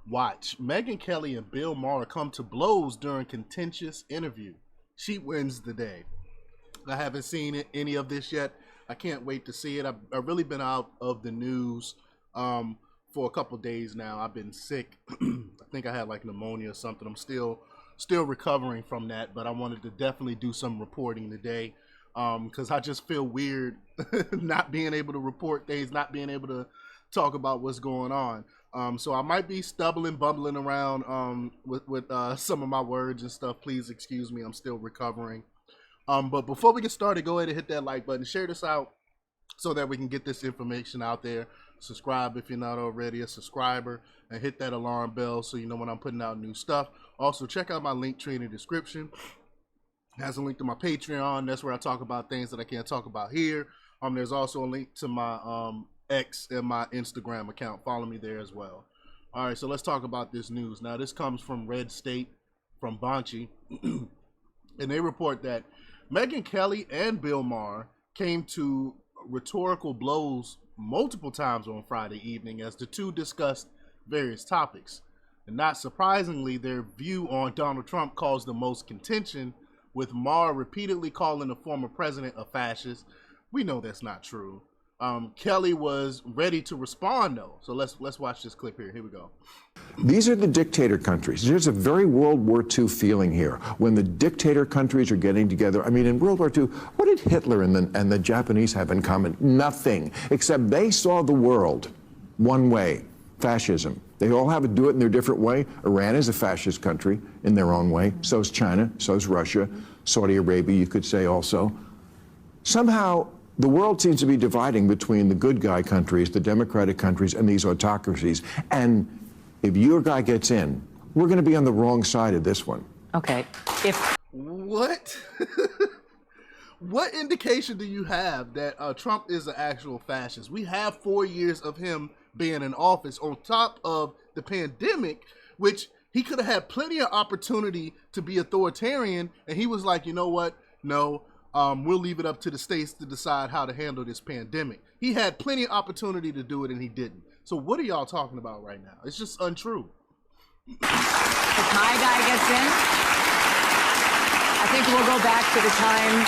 Watch. Megyn Kelly and Bill Maher come to blows during contentious interview. She wins the day. I haven't seen any of this yet. I can't wait to see it. I've really been out of the news for a couple days now. I've been sick. I think I had like pneumonia or something. I'm still recovering from that, but I wanted to definitely do some reporting today because I just feel weird not being able to report things, not being able to talk about what's going on. So I might be bumbling around with some of my words and stuff. Please excuse me. I'm still recovering. But before we get started, go ahead and hit that like button. Share this out so that we can get this information out there. Subscribe if you're not already a subscriber, and hit that alarm bell so you know when I'm putting out new stuff. Also, check out my link tree in the description. It has a link to my Patreon. That's where I talk about things that I can't talk about here. There's also a link to my X and my Instagram account. Follow me there as well. All right, so let's talk about this news. Now, this comes from Red State, from Banchi, and they report that Megyn Kelly and Bill Maher came to rhetorical blows multiple times on Friday evening as the two discussed various topics. And not surprisingly, their view on Donald Trump caused the most contention, with Maher repeatedly calling the former president a fascist. We know that's not true. Kelly was ready to respond though. So let's watch this clip here. Here we go. These are the dictator countries. There's a very World War II feeling here when the dictator countries are getting together. I mean, in World War II, what did Hitler and the Japanese have in common? Nothing, except they saw the world one way, fascism. They all have to do it in their different way. Iran is a fascist country in their own way. So is China, so is Russia, Saudi Arabia, you could say also. Somehow, the world seems to be dividing between the good guy countries, the democratic countries, and these autocracies. And if your guy gets in, we're going to be on the wrong side of this one. Okay. What? What indication do you have that Trump is an actual fascist? We have 4 years of him being in office on top of the pandemic, which he could have had plenty of opportunity to be authoritarian. And he was like, you know what? No. We'll leave it up to the states to decide how to handle this pandemic. He had plenty of opportunity to do it, and he didn't. So what are y'all talking about right now? It's just untrue. If my guy gets in, I think we'll go back to the time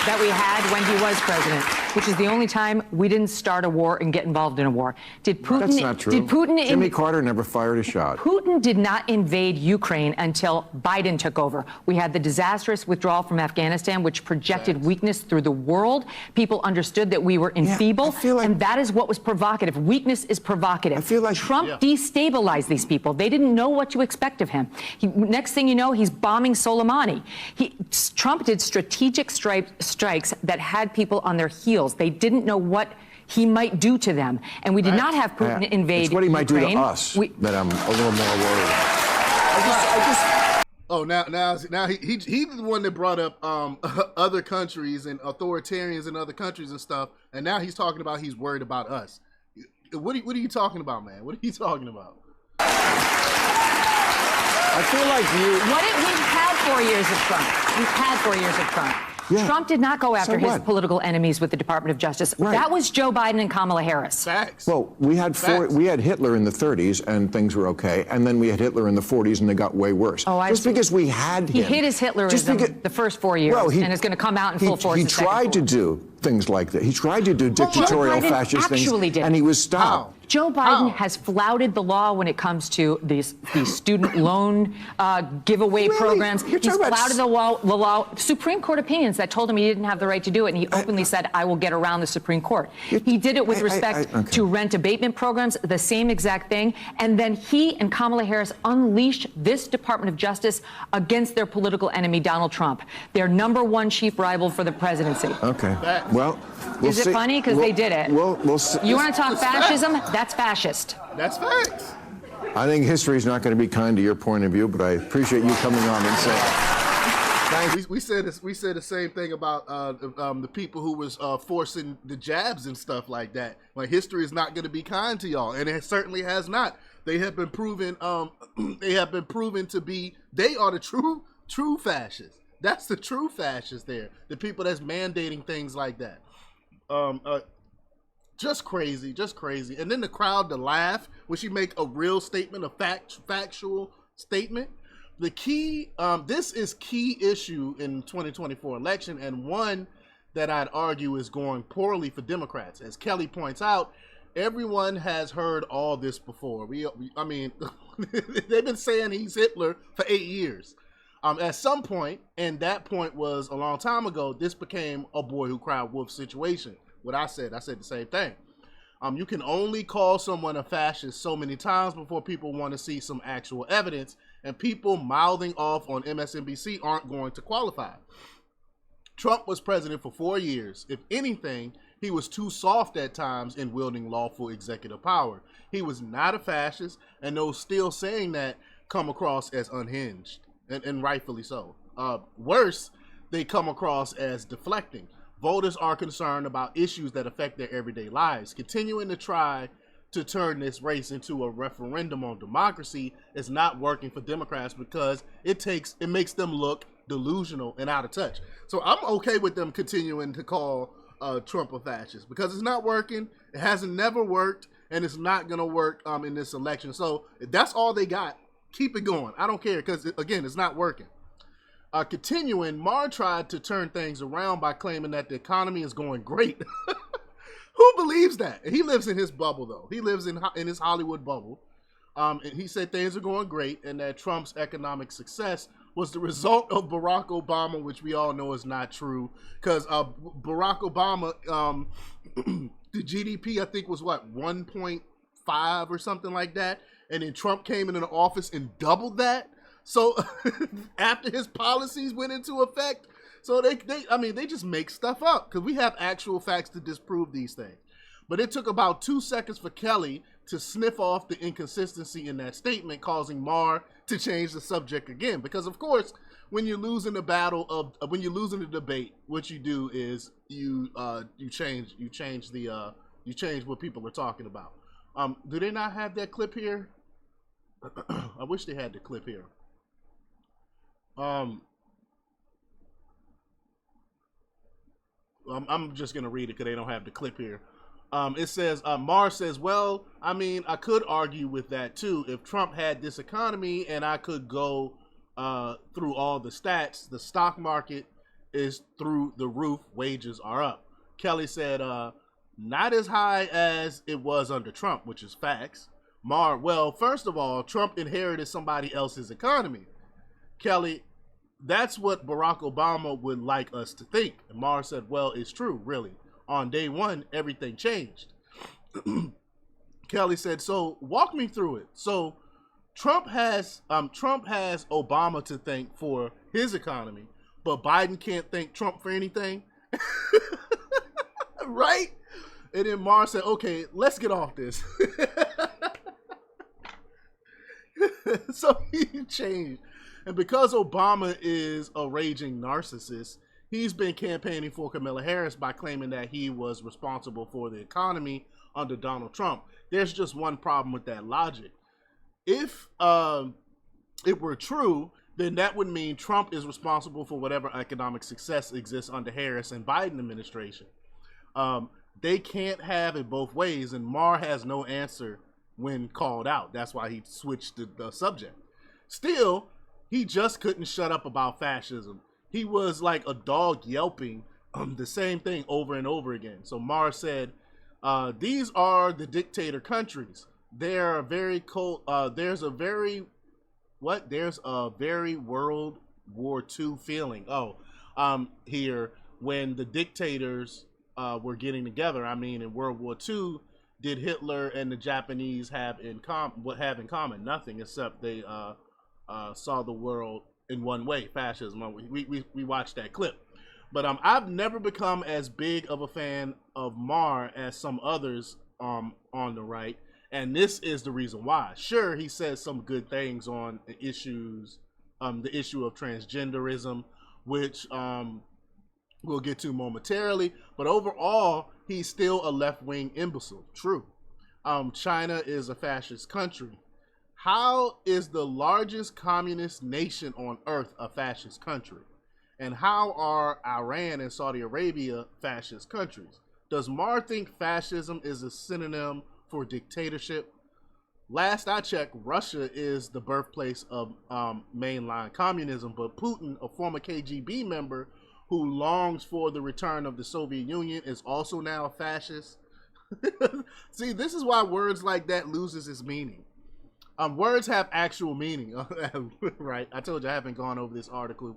that we had when he was president, which is the only time we didn't start a war and get involved in a war. Did Putin? That's not true. Did Putin? Jimmy Carter never fired a shot. Putin did not invade Ukraine until Biden took over. We had the disastrous withdrawal from Afghanistan, which projected weakness through the world. People understood that we were enfeebled, and that is what was provocative. Weakness is provocative. I feel like Trump destabilized these people. They didn't know what to expect of him. Next thing you know, he's bombing Soleimani. Trump did strategic strikes that had people on their heels. They didn't know what he might do to them. And we did not have Putin invade It's what he might Ukraine. do to us that I'm a little more worried. Now he's the one that brought up other countries and authoritarians in other countries and stuff. And now he's talking about he's worried about us. What are you talking about, man? What are you talking about? I feel like We've had 4 years of Trump. We've had 4 years of Trump. Yeah. Trump did not go after his what? political enemies with the Department of Justice. Right. That was Joe Biden and Kamala Harris. Facts. Well, we had Hitler in the 30s and things were okay, and then we had Hitler in the 40s and they got way worse. Because we had him. He hid his Hitlerism the first 4 years, and is going to come out in full force. He tried to do things like that. He tried to do dictatorial fascist things, and he was stopped. Joe Biden has flouted the law when it comes to these student loan giveaway programs. He's flouted the law. Supreme Court opinions that told him he didn't have the right to do it, and he openly said, I will get around the Supreme Court. He did it with respect to rent abatement programs, the same exact thing. And then he and Kamala Harris unleashed this Department of Justice against their political enemy, Donald Trump, their #1 chief rival for the presidency. Okay. Well, is it funny? Because they did it. We'll see. You want to talk fascism? That's fascist. That's facts. I think history is not going to be kind to your point of view, but I appreciate you coming on and saying. We said the same thing about the people who was forcing the jabs and stuff like that. Like, history is not going to be kind to y'all, and it certainly has not. They have been proven. They have been proven to be. They are the true fascists. That's the true fascists there. The people that's mandating things like that. Just crazy, just crazy. And then the crowd to laugh when she make a real statement, a factual statement. The key, this is key issue in 2024 election, and one that I'd argue is going poorly for Democrats. As Kelly points out, everyone has heard all this before. I mean, they've been saying he's Hitler for 8 years. At some point, and that point was a long time ago, this became a boy who cried wolf situation. What I said the same thing. You can only call someone a fascist so many times before people want to see some actual evidence, and people mouthing off on MSNBC aren't going to qualify. Trump was president for 4 years. If anything, he was too soft at times in wielding lawful executive power. He was not a fascist, and those still saying that come across as unhinged, and rightfully so. Worse, they come across as deflecting. Voters are concerned about issues that affect their everyday lives. Continuing to try to turn this race into a referendum on democracy is not working for Democrats because it makes them look delusional and out of touch. So I'm okay with them continuing to call Trump a fascist because it's not working. It hasn't never worked, and it's not going to work in this election. So if that's all they got, keep it going. I don't care because, again, it's not working. Continuing, Maher tried to turn things around by claiming that the economy is going great. Who believes that? He lives in his bubble, though. He lives in his Hollywood bubble. And he said things are going great and that Trump's economic success was the result of Barack Obama, which we all know is not true. Because Barack Obama, the GDP, I think, was what, 1.5 or something like that. And then Trump came into the office and doubled that. So after his policies went into effect, so they just make stuff up because we have actual facts to disprove these things. But it took about 2 seconds for Kelly to sniff off the inconsistency in that statement, causing Maher to change the subject again. Because of course, when you're losing the debate, what you do is you change what people are talking about. Do they not have that clip here? I wish they had the clip here. I'm just gonna read it because they don't have the clip here. It says, Maher says, well, I mean, I could argue with that too. If Trump had this economy and I could go through all the stats, the stock market is through the roof, wages are up. Kelly said, not as high as it was under Trump, which is facts. Maher, well, first of all, Trump inherited somebody else's economy. Kelly, that's what Barack Obama would like us to think. And Maher said, well, it's true, really. On day one, everything changed. Kelly said, so walk me through it. So Trump has Obama to thank for his economy, but Biden can't thank Trump for anything. Right? And then Maher said, okay, let's get off this. So he changed. And because Obama is a raging narcissist, he's been campaigning for Kamala Harris by claiming that he was responsible for the economy under Donald Trump. There's just one problem with that logic. If it were true, then that would mean Trump is responsible for whatever economic success exists under Harris and Biden administration. They can't have it both ways, and Maher has no answer when called out. That's why he switched the subject. Still, he just couldn't shut up about fascism. He was like a dog yelping the same thing over and over again. So Maher said, these are the dictator countries. They're very cold. There's a very World War II feeling. Here when the dictators were getting together. I mean, in World War II, did Hitler and the Japanese have in common? Nothing, except they saw the world in one way, fascism. We watched that clip. But I've never become as big of a fan of Maher as some others on the right, and this is the reason why. Sure, he says some good things on the issue of transgenderism, which we'll get to momentarily, but overall, he's still a left-wing imbecile. True. China is a fascist country. How is the largest communist nation on earth a fascist country? And how are Iran and Saudi Arabia fascist countries? Does Maher think fascism is a synonym for dictatorship? Last I checked, Russia is the birthplace of mainline communism, but Putin, a former KGB member who longs for the return of the Soviet Union, is also now a fascist. See, this is why words like that loses its meaning. Words have actual meaning, right? I told you I haven't gone over this article.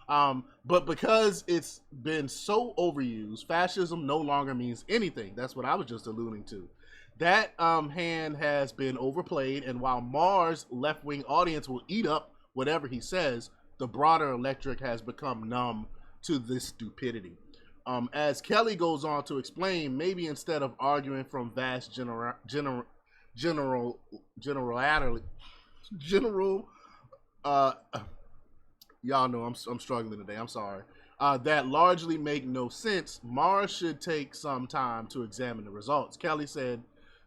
But because it's been so overused, fascism no longer means anything. That's what I was just alluding to. That hand has been overplayed, and while Maher's left-wing audience will eat up whatever he says, the broader electorate has become numb to this stupidity. As Kelly goes on to explain, maybe instead of arguing from vast general, y'all know I'm struggling today, I'm sorry, that largely make no sense, Maher should take some time to examine the results. Kelly said,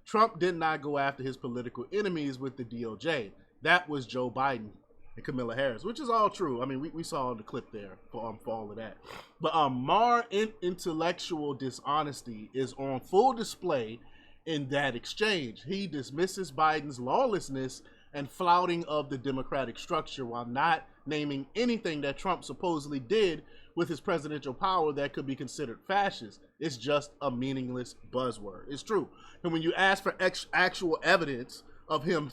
Trump did not go after his political enemies with the DOJ. That was Joe Biden and Kamala Harris, which is all true. I mean, we saw the clip there for all of that. But Maher's intellectual dishonesty is on full display in that exchange. He dismisses Biden's lawlessness and flouting of the democratic structure while not naming anything that Trump supposedly did with his presidential power that could be considered fascist. It's just a meaningless buzzword. It's true. And when you ask for actual evidence of him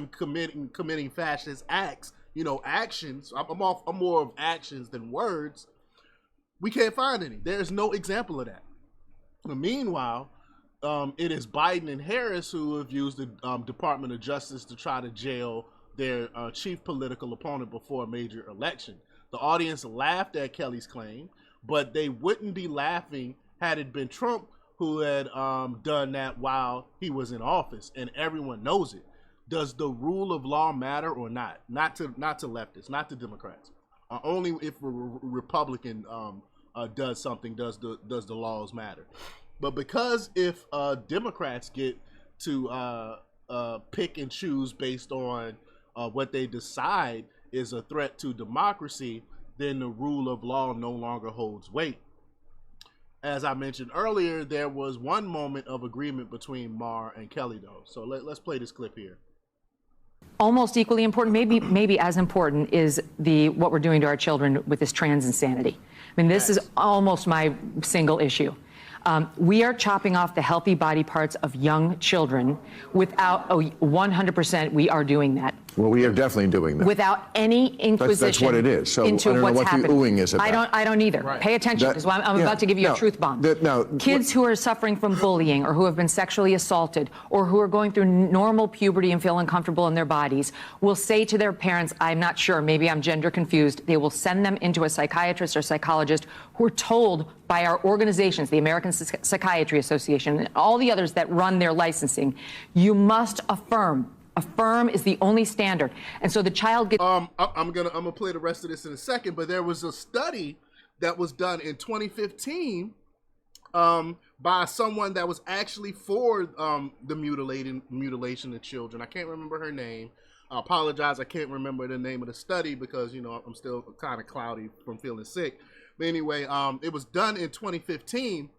committing fascist acts, actions, I'm more of actions than words, we can't find any. There's no example of that. But meanwhile, it is Biden and Harris who have used the Department of Justice to try to jail their chief political opponent before a major election. The audience laughed at Kelly's claim, but they wouldn't be laughing had it been Trump who had done that while he was in office, and everyone knows it. Does the rule of law matter or not? Not to leftists, not to Democrats. Only if a Republican does something does the laws matter. But because if Democrats get to pick and choose based on what they decide is a threat to democracy, then the rule of law no longer holds weight. As I mentioned earlier, there was one moment of agreement between Maher and Kelly, though. So let's play this clip here. Almost equally important, maybe as important, is what we're doing to our children with this trans insanity. I mean, this is almost my single issue. We are chopping off the healthy body parts of young children without 100%. We are doing that. Well, we are definitely doing that. Without any inquisition. That's what it is. So into I don't what's know what happening. the oohing is about. I don't either. Right. Pay attention, because I'm about to give you a truth bomb. Kids who are suffering from bullying or who have been sexually assaulted or who are going through normal puberty and feel uncomfortable in their bodies will say to their parents, I'm not sure, maybe I'm gender confused. They will send them into a psychiatrist or psychologist who are told by our organizations, the American Psychiatry Association and all the others that run their licensing, you must affirm. Affirm is the only standard. And so the child gets... I'm gonna play the rest of this in a second, but there was a study that was done in 2015 by someone that was actually for the mutilation of children. I can't remember her name. I apologize, I can't remember the name of the study because, I'm still kind of cloudy from feeling sick. But anyway, it was done in 2015,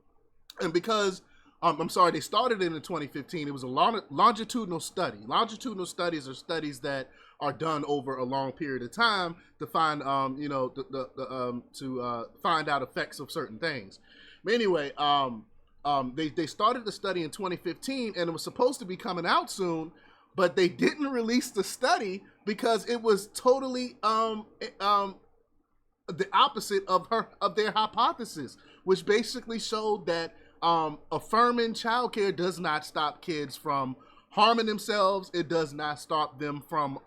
and because... I'm sorry, they started it in 2015. It was a longitudinal study. Longitudinal studies are studies that are done over a long period of time to find, find out effects of certain things. But anyway, they started the study in 2015, and it was supposed to be coming out soon, but they didn't release the study because it was totally the opposite of their hypothesis, which basically showed that affirming childcare does not stop kids from harming themselves. It does not stop them from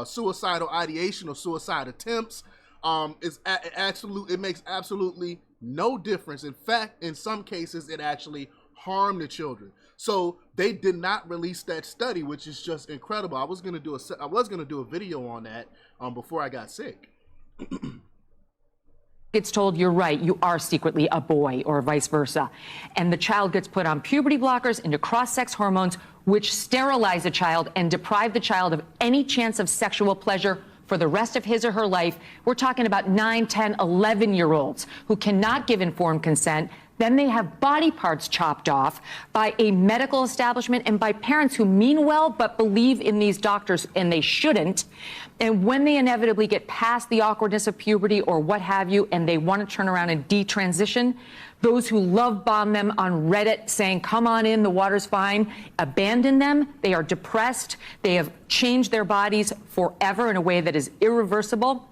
suicidal ideation or suicide attempts. It makes absolutely no difference. In fact, in some cases, it actually harmed the children. So they did not release that study, which is just incredible. I was gonna do a video on that before I got sick. Gets told, you're right, you are secretly a boy, or vice versa. And the child gets put on puberty blockers, into cross-sex hormones, which sterilize a child and deprive the child of any chance of sexual pleasure for the rest of his or her life. We're talking about 9, 10, 11-year-olds who cannot give informed consent. Then they have body parts chopped off by a medical establishment and by parents who mean well but believe in these doctors, and they shouldn't. And when they inevitably get past the awkwardness of puberty or what have you, and they want to turn around and detransition, those who love bomb them on Reddit saying, come on in, the water's fine, abandon them. They are depressed. They have changed their bodies forever in a way that is irreversible.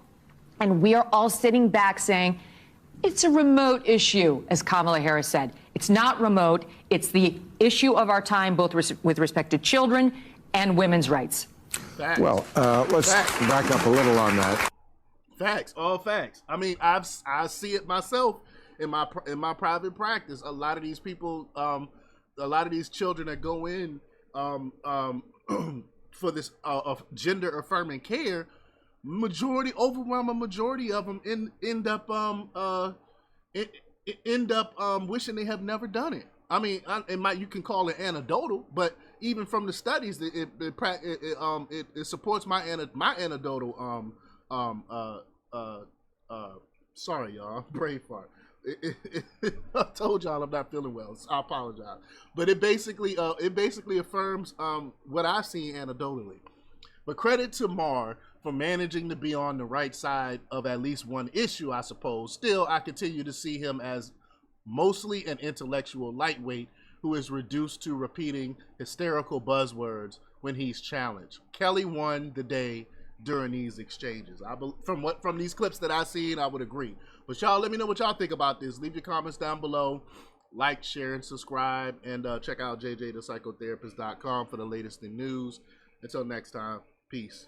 And we are all sitting back saying, it's a remote issue, as Kamala Harris said. It's not remote. It's the issue of our time, both with respect to children and women's rights. Facts. Well, let's back up a little on that. Facts, all facts. I mean, I see it myself in my private practice. A lot of these people, a lot of these children that go in for this gender affirming care, overwhelming majority of them end up wishing they have never done it. I mean, you can call it anecdotal, but even from the studies, it supports my anecdotal. Sorry, y'all, brave fart. I told y'all I'm not feeling well. So I apologize, but it basically affirms what I've seen anecdotally. But credit to Maher for managing to be on the right side of at least one issue, I suppose. Still, I continue to see him as mostly an intellectual lightweight who is reduced to repeating hysterical buzzwords when he's challenged. Kelly won the day during these exchanges. From these clips that I've seen, I would agree. But y'all, let me know what y'all think about this. Leave your comments down below. Like, share, and subscribe. And check out jjthepsychotherapist.com for the latest in news. Until next time, peace.